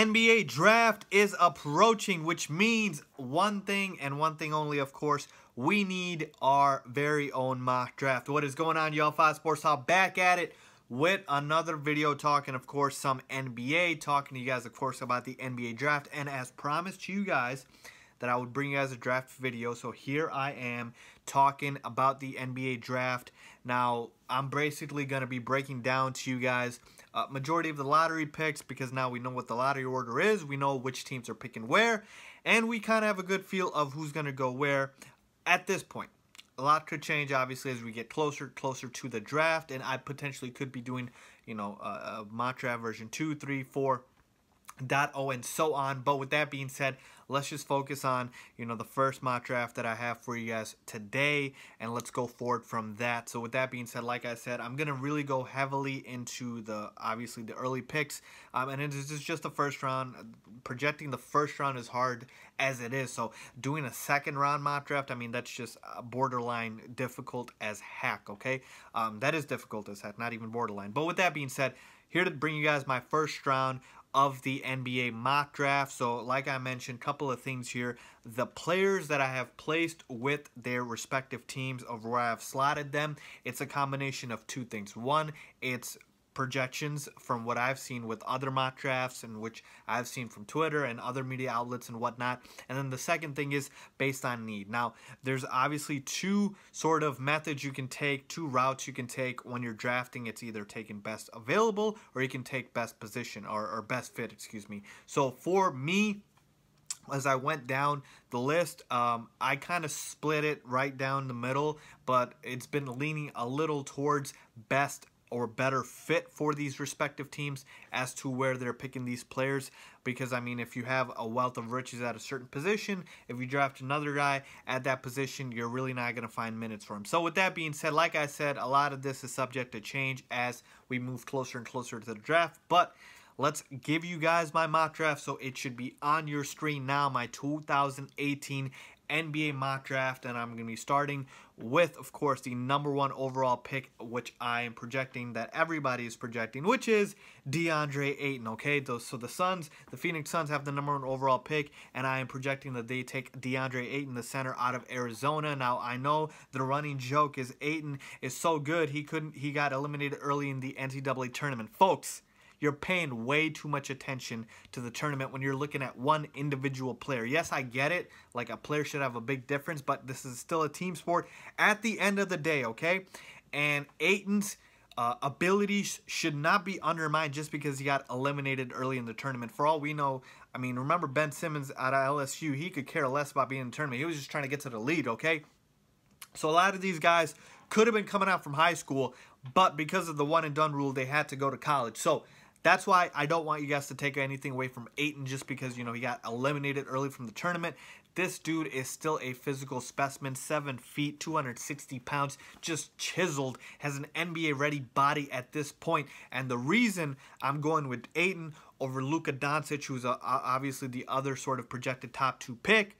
NBA draft is approaching, which means one thing and one thing only, of course. We need our very own mock draft. What is going on, y'all? 5 Sports Talk back at it with another video talking, of course, some NBA. Talking to you guys, of course, about the NBA draft. And as promised to you guys that I would bring you guys a draft video. So here I am talking about the NBA draft. Now, I'm basically going to be breaking down to you guys majority of the lottery picks, because now we know what the lottery order is. We know which teams are picking where, and we kind of have a good feel of who's going to go where at this point. A lot could change, obviously, as we get closer to the draft, and I potentially could be doing, you know, a mock draft version 2, 3, 4.0 and so on. But with that being said, let's just focus on, you know, the first mock draft that I have for you guys today, and let's go forward from that. So with that being said, like I said, I'm gonna really go heavily into obviously the early picks, and it is just the first round. Projecting the first round is hard as it is, so doing a second round mock draft, I mean, that's just borderline difficult as heck. Okay, that is difficult as heck, not even borderline. But with that being said, here to bring you guys my first round of the NBA mock draft. So like I mentioned, a couple of things here. The players that I have placed with their respective teams of where I have slotted them, it's a combination of two things. One, it's projections from what I've seen with other mock drafts, and which I've seen from Twitter and other media outlets and whatnot. And then the second thing is based on need. Now, there's obviously two sort of methods you can take, two routes you can take when you're drafting. It's either taking best available, or you can take best position, or best fit, excuse me. So for me, as I went down the list, I kind of split it right down the middle, but it's been leaning a little towards best or better fit for these respective teams as to where they're picking these players. Because, I mean, if you have a wealth of riches at a certain position, if you draft another guy at that position, you're really not going to find minutes for him. So with that being said, like I said, a lot of this is subject to change as we move closer and closer to the draft. But let's give you guys my mock draft. So it should be on your screen now, my 2018 NBA mock draft, and I'm going to be starting with, of course, the #1 overall pick, which I am projecting that everybody is projecting, which is DeAndre Ayton. Okay, so the Phoenix Suns have the #1 overall pick, and I am projecting that they take DeAndre Ayton, the center out of Arizona. Now, I know the running joke is Ayton is so good he got eliminated early in the NCAA tournament. Folks, you're paying way too much attention to the tournament when you're looking at one individual player. Yes, I get it. Like, a player should have a big difference, but this is still a team sport at the end of the day, okay? And Ayton's abilities should not be undermined just because he got eliminated early in the tournament. For all we know, I mean, remember Ben Simmons out of LSU, he could care less about being in the tournament. He was just trying to get to the lead, okay? So a lot of these guys could have been coming out from high school, but because of the one-and-done rule, they had to go to college. So that's why I don't want you guys to take anything away from Ayton just because, you know, he got eliminated early from the tournament. This dude is still a physical specimen, 7 feet, 260 pounds, just chiseled, has an NBA-ready body at this point. And the reason I'm going with Ayton over Luka Doncic, who's obviously the other sort of projected top 2 pick,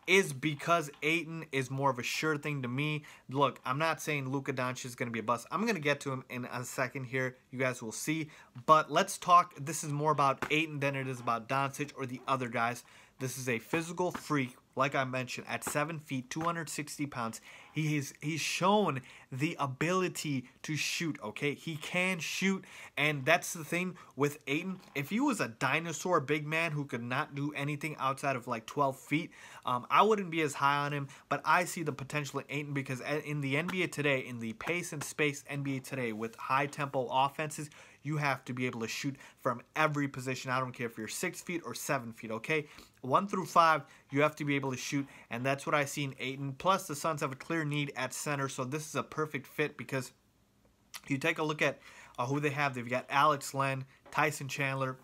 is because Ayton is more of a sure thing to me. Look, I'm not saying Luka Doncic is going to be a bust. I'm going to get to him in a second here. You guys will see. But let's talk. This is more about Ayton than it is about Doncic or the other guys. This is a physical freak, like I mentioned, at 7 feet, 260 pounds. He's shown the ability to shoot, okay? He can shoot, and that's the thing with Ayton. If he was a dinosaur big man who could not do anything outside of like 12 feet, I wouldn't be as high on him, but I see the potential in Ayton because in the NBA today, in the pace and space NBA today with high-tempo offenses, you have to be able to shoot from every position. I don't care if you're 6 feet or 7 feet, okay? 1 through 5, you have to be able to shoot, and that's what I see in Ayton. Plus, the Suns have a clear need at center, so this is a perfect fit because you take a look at who they have. They've got Alex Len, Tyson Chandler.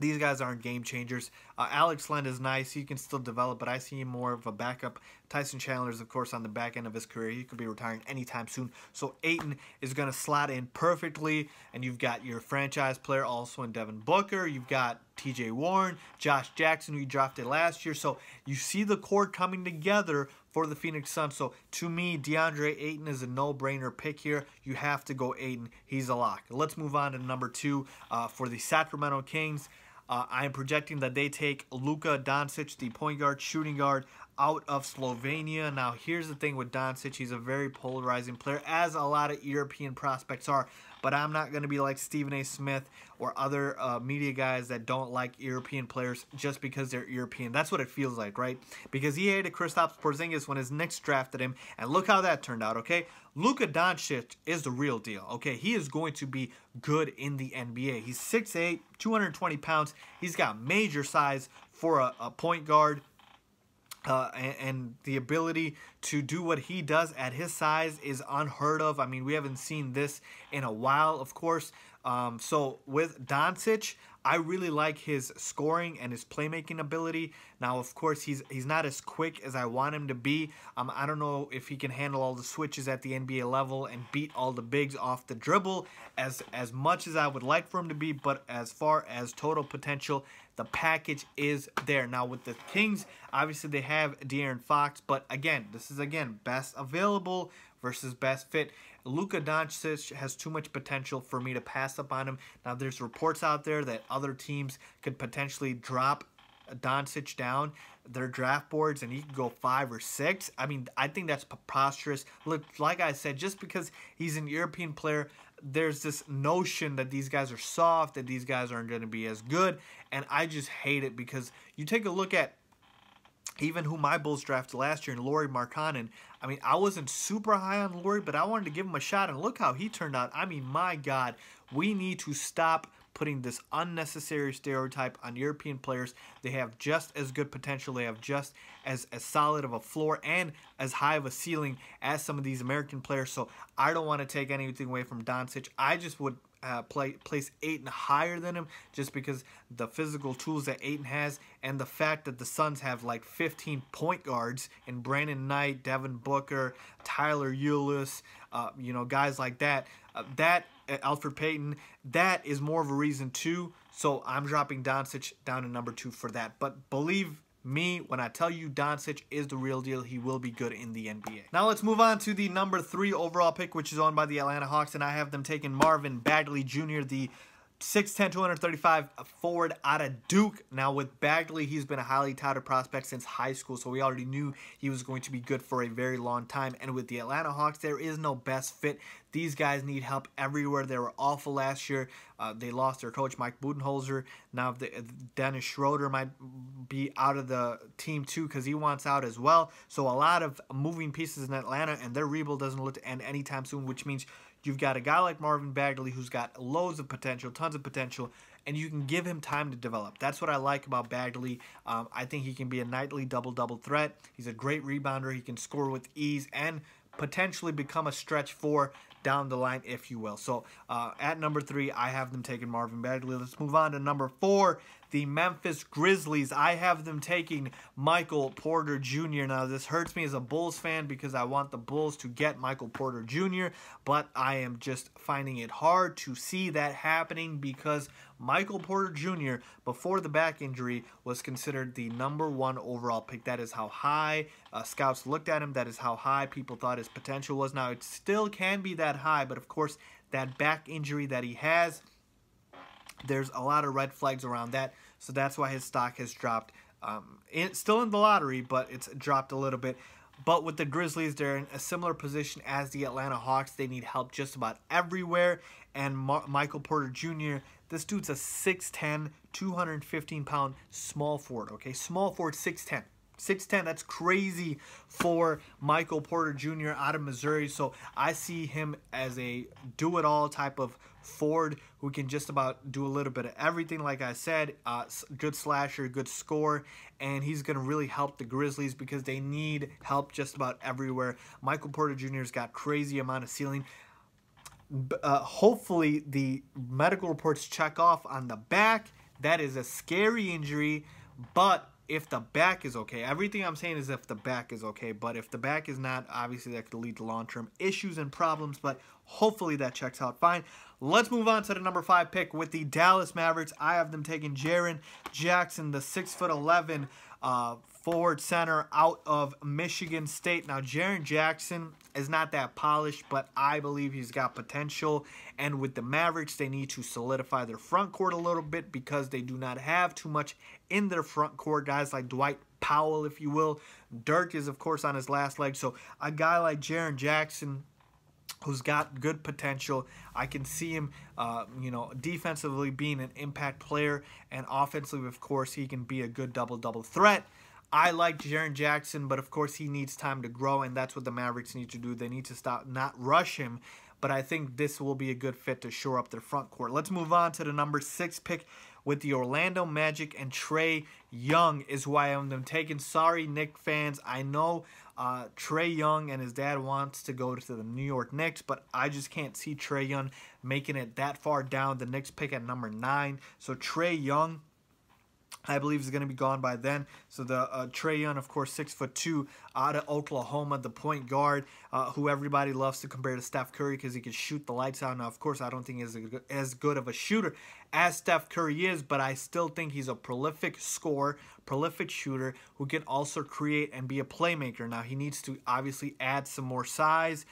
These guys aren't game changers. Alex Len is nice. He can still develop, but I see him more of a backup. Tyson Chandler is, of course, on the back end of his career. He could be retiring anytime soon. So Ayton is going to slot in perfectly. And you've got your franchise player also in Devin Booker. You've got TJ Warren, Josh Jackson, who you drafted last year. So you see the core coming together for the Phoenix Suns. So to me, DeAndre Ayton is a no-brainer pick here. You have to go Ayton. He's a lock. Let's move on to number 2 for the Sacramento Kings. I am projecting that they take Luka Doncic, the point guard, shooting guard, out of Slovenia. Now, here's the thing with Doncic. He's a very polarizing player, as a lot of European prospects are. But I'm not going to be like Stephen A. Smith or other media guys that don't like European players just because they're European. That's what it feels like, right? Because he hated Kristaps Porzingis when his Knicks drafted him, and look how that turned out, okay? Luka Doncic is the real deal, okay? He is going to be good in the NBA. He's 6'8", 220 pounds. He's got major size for a point guard. And the ability to do what he does at his size is unheard of. I mean, we haven't seen this in a while, of course. So with Doncic, I really like his scoring and his playmaking ability. Now, of course, he's not as quick as I want him to be. I don't know if he can handle all the switches at the NBA level and beat all the bigs off the dribble as much as I would like for him to be. But as far as total potential, the package is there. Now, with the Kings, obviously they have De'Aaron Fox. But again, this is, best available versus best fit. Luka Doncic has too much potential for me to pass up on him. Now, there's reports out there that other teams could potentially drop Doncic down their draft boards and he could go 5 or 6. I mean, I think that's preposterous. Look, like I said, just because he's an European player, there's this notion that these guys are soft, that these guys aren't going to be as good, and I just hate it because you take a look at even who my Bulls drafted last year, and Lauri Markkanen. I mean, I wasn't super high on Lauri, but I wanted to give him a shot, and look how he turned out. I mean, my God, we need to stop putting this unnecessary stereotype on European players. They have just as good potential. They have just as solid of a floor and as high of a ceiling as some of these American players. So I don't want to take anything away from Doncic. I just would place Ayton higher than him just because the physical tools that Ayton has and the fact that the Suns have like 15 point guards in Brandon Knight, Devin Booker, Tyler Ulis, guys like that. Alfred Payton, that is more of a reason too. So I'm dropping Doncic down to number 2 for that. But believe me when I tell you Doncic is the real deal. He will be good in the NBA. Now let's move on to the number 3 overall pick, which is owned by the Atlanta Hawks, and I have them taking Marvin Bagley Jr., the 6'10", 235 forward out of Duke. Now with Bagley, he's been a highly touted prospect since high school, so we already knew he was going to be good for a very long time. And with the Atlanta Hawks, there is no best fit. These guys need help everywhere. They were awful last year. They lost their coach, Mike Budenholzer. Now Dennis Schroeder might be out of the team too because he wants out as well. So a lot of moving pieces in Atlanta, and their rebuild doesn't look to end anytime soon, which means you've got a guy like Marvin Bagley who's got loads of potential, tons of potential, and you can give him time to develop. That's what I like about Bagley. I think he can be a nightly double-double threat. He's a great rebounder. He can score with ease and potentially become a stretch 4 down the line, if you will. So at number 3, I have them taking Marvin Bagley. Let's move on to number 4, the Memphis Grizzlies. I have them taking Michael Porter Jr. Now, this hurts me as a Bulls fan because I want the Bulls to get Michael Porter Jr., but I am just finding it hard to see that happening because Michael Porter Jr., before the back injury, was considered the number 1 overall pick. That is how high scouts looked at him. That is how high people thought his potential was. Now, it still can be that high, but of course, that back injury that he has, there's a lot of red flags around that. So that's why his stock has dropped. Still in the lottery, but it's dropped a little bit. But with the Grizzlies, they're in a similar position as the Atlanta Hawks. They need help just about everywhere. And Michael Porter Jr., this dude's a 6'10", 215-pound small forward, okay? Small forward, 6'10". 6'10", that's crazy for Michael Porter Jr. out of Missouri. So I see him as a do-it-all type of forward who can just about do a little bit of everything. Like I said, good slasher, good scorer, and he's going to really help the Grizzlies because they need help just about everywhere. Michael Porter Jr.'s got crazy amount of ceiling. Hopefully the medical reports check off on the back. That is a scary injury, but if the back is okay, everything I'm saying is if the back is okay, but if the back is not, obviously that could lead to long-term issues and problems, but hopefully that checks out fine. Let's move on to the number 5 pick with the Dallas Mavericks. I have them taking Jaren Jackson, the 6'11", forward center out of Michigan State. Now, Jaren Jackson is not that polished, but I believe he's got potential. And with the Mavericks, they need to solidify their front court a little bit because they do not have too much in their front court. Guys like Dwight Powell, if you will. Dirk is, of course, on his last leg. So a guy like Jaren Jackson, who's got good potential. I can see him, defensively being an impact player, and offensively, of course, he can be a good double-double threat. I like Jaren Jackson, but of course he needs time to grow, and that's what the Mavericks need to do. They need to stop, not rush him, but I think this will be a good fit to shore up their front court. Let's move on to the number 6 pick with the Orlando Magic, and Trae Young is who I am taking. Sorry, Knicks fans. I know Trae Young and his dad wants to go to the New York Knicks, but I just can't see Trae Young making it that far down. The Knicks pick at number 9. So Trae Young, I believe, is going to be gone by then. So the Trae Young, of course, 6'2", out of Oklahoma, the point guard, who everybody loves to compare to Steph Curry because he can shoot the lights out. Now, of course, I don't think he's as good of a shooter as Steph Curry is, but I still think he's a prolific scorer, prolific shooter who can also create and be a playmaker. Now, he needs to obviously add some more size.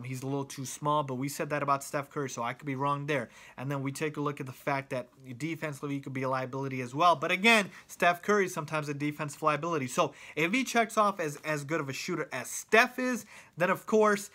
He's a little too small, but we said that about Steph Curry, so I could be wrong there. And then we take a look at the fact that defensively he could be a liability as well. But again, Steph Curry is sometimes a defensive liability. So if he checks off as good of a shooter as Steph is, then of course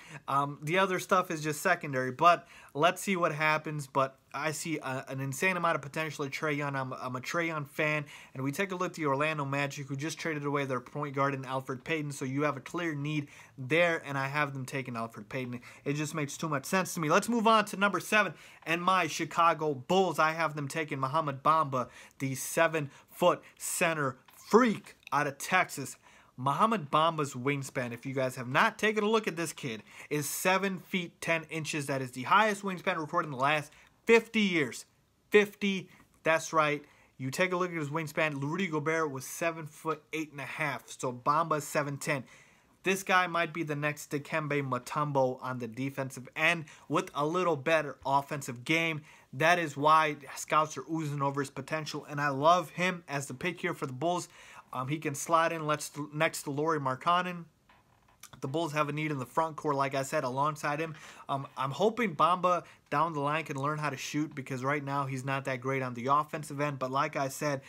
the other stuff is just secondary. But let's see what happens. But I see an insane amount of potential at Trae Young. I'm a Trae Young fan. And we take a look at the Orlando Magic, who just traded away their point guard in Alfred Payton. So you have a clear need there, and I have them taking Alfred Payton. It just makes too much sense to me. Let's move on to number 7 and my Chicago Bulls. I have them taking Mohamed Bamba, the 7-foot center freak out of Texas. Mohamed Bamba's wingspan, if you guys have not taken a look at this kid, is 7 feet 10 inches. That is the highest wingspan recorded in the last 50 years. 50, that's right. You take a look at his wingspan. Rudy Gobert was 7 foot 8.5. So Bamba is 7'10". This guy might be the next Dikembe Mutombo on the defensive end with a little better offensive game. That is why scouts are oozing over his potential, and I love him as the pick here for the Bulls. He can slide in next to Lauri Markkanen. The Bulls have a need in the front court, like I said, alongside him. I'm hoping Bamba down the line can learn how to shoot, because right now he's not that great on the offensive end. But like I said,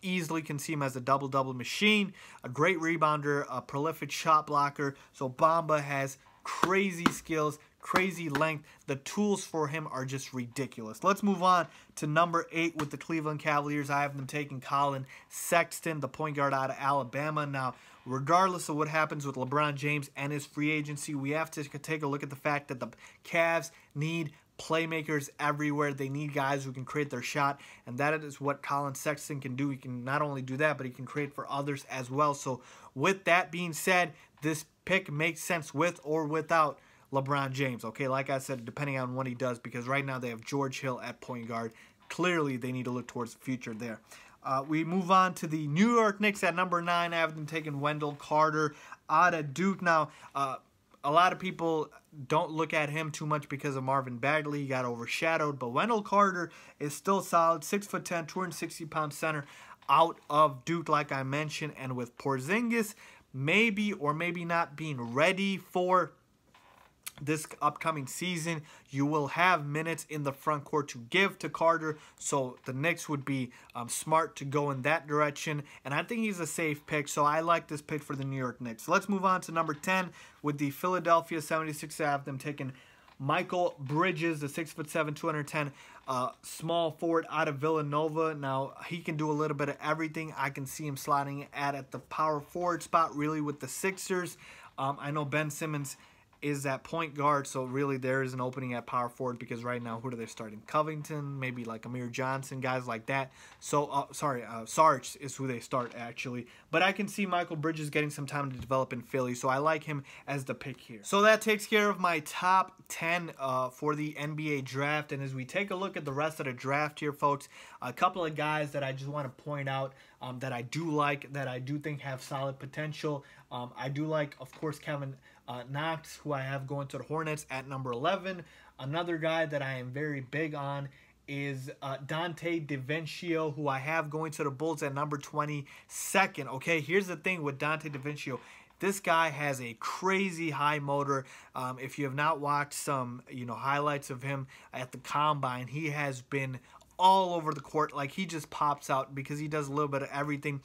easily can see him as a double-double machine, a great rebounder, a prolific shot blocker. So Bamba has crazy skills, crazy length. The tools for him are just ridiculous. Let's move on to number 8 with the Cleveland Cavaliers. I have them taking Colin Sexton, the point guard out of Alabama. Now, regardless of what happens with LeBron James and his free agency, we have to take a look at the fact that the Cavs need playmakers everywhere. They need guys who can create their shot, and that is what Colin Sexton can do. He can not only do that, but he can create for others as well. So with that being said, this pick makes sense with or without LeBron James. Okay, like I said, depending on what he does, because right now they have George Hill at point guard. Clearly, they need to look towards the future there. We move on to the New York Knicks at number 9. I have them taking Wendell Carter out of Duke. Now, a lot of people don't look at him too much because of Marvin Bagley. He got overshadowed, but Wendell Carter is still solid. 6'10", 260-pound center out of Duke, like I mentioned. And with Porzingis maybe or maybe not being ready for this upcoming season, you will have minutes in the front court to give to Carter. So the Knicks would be smart to go in that direction. And I think he's a safe pick. So I like this pick for the New York Knicks. Let's move on to number 10 with the Philadelphia 76ers. I have them taking Michael Bridges, the 6'7", 210 small forward out of Villanova. Now, he can do a little bit of everything. I can see him sliding at the power forward spot, really, with the Sixers. I know Ben Simmons is that point guard, so really there is an opening at power forward, because right now, who are they starting? Covington, maybe like Amir Johnson, guys like that. So, Sarge is who they start, actually. But I can see Michael Bridges getting some time to develop in Philly, so I like him as the pick here. So that takes care of my top 10 for the NBA draft. And as we take a look at the rest of the draft here, folks, a couple of guys that I just want to point out that I do like, that I do think have solid potential. I do like, of course, Kevin Knox, who I have going to the Hornets at number 11. Another guy that I am very big on is Dante DiVincenzo, who I have going to the Bulls at number 22nd. Okay, here's the thing with Dante DiVincenzo. This guy has a crazy high motor. If you have not watched some, highlights of him at the combine, he has been all over the court. Like, he just pops out because he does a little bit of everything.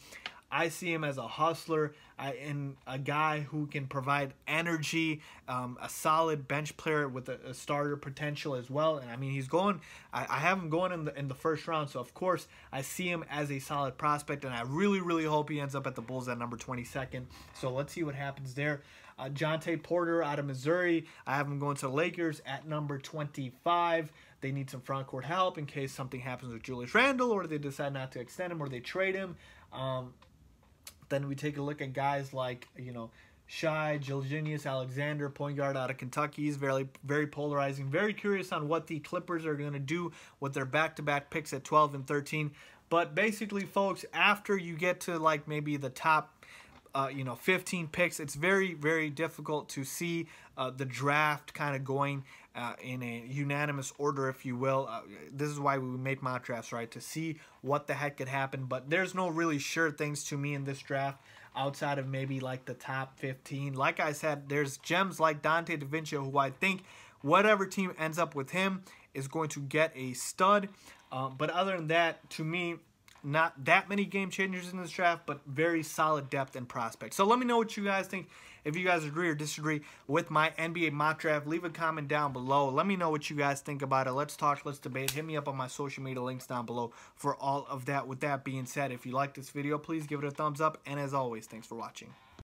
I see him as a hustler and a guy who can provide energy, a solid bench player with a starter potential as well. And I mean, he's going. I have him going in the first round, so of course I see him as a solid prospect, and I really, really hope he ends up at the Bulls at number 22nd. So let's see what happens there. Jonte Porter out of Missouri, I have him going to the Lakers at number 25. They need some front court help in case something happens with Julius Randle, or they decide not to extend him, or they trade him. Then we take a look at guys like, Shai Gilgeous-Alexander, point guard out of Kentucky. He's very, very polarizing. Very curious on what the Clippers are going to do with their back-to-back picks at 12 and 13. But basically, folks, after you get to like maybe the top 15 picks, it's very, very difficult to see the draft kind of going in a unanimous order, if you will. This is why we make mock drafts, right? To see what the heck could happen. But there's no really sure things to me in this draft outside of maybe like the top 15. Like I said, there's gems like Dante DiVincenzo, who I think whatever team ends up with him is going to get a stud. But other than that, to me, not that many game changers in this draft, but very solid depth and prospect. So let me know what you guys think. If you guys agree or disagree with my NBA mock draft, leave a comment down below. Let me know what you guys think about it. Let's talk, let's debate. Hit me up on my social media links down below for all of that. With that being said, if you like this video, please give it a thumbs up. And as always, thanks for watching.